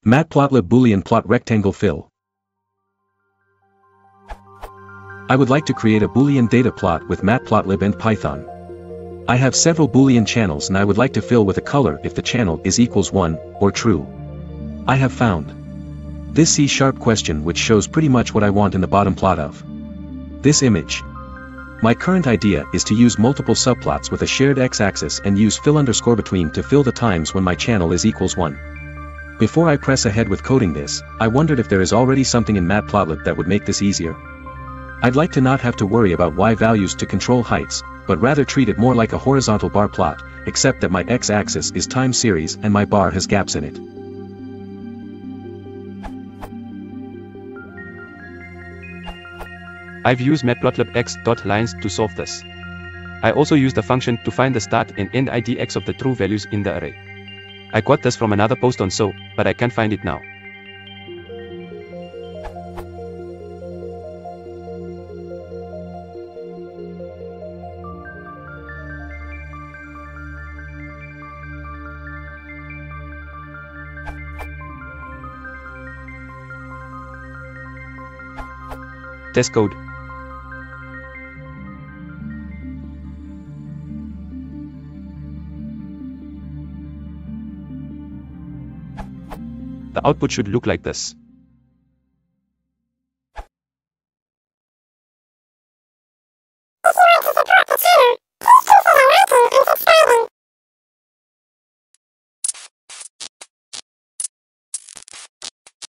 Matplotlib Boolean plot rectangle fill. I would like to create a Boolean data plot with Matplotlib and Python. I have several Boolean channels and I would like to fill with a color if the channel is equals 1, or true. I have found this C# question which shows pretty much what I want in the bottom plot of this image. My current idea is to use multiple subplots with a shared x-axis and use fill_between to fill the times when my channel is equals 1. Before I press ahead with coding this, I wondered if there is already something in Matplotlib that would make this easier. I'd like to not have to worry about y values to control heights, but rather treat it more like a horizontal bar plot, except that my x-axis is time series and my bar has gaps in it. I've used Matplotlib x.lines to solve this. I also used the function to find the start and end idx of the true values in the array. I got this from another post on So, but I can't find it now. Test code. The output should look like this.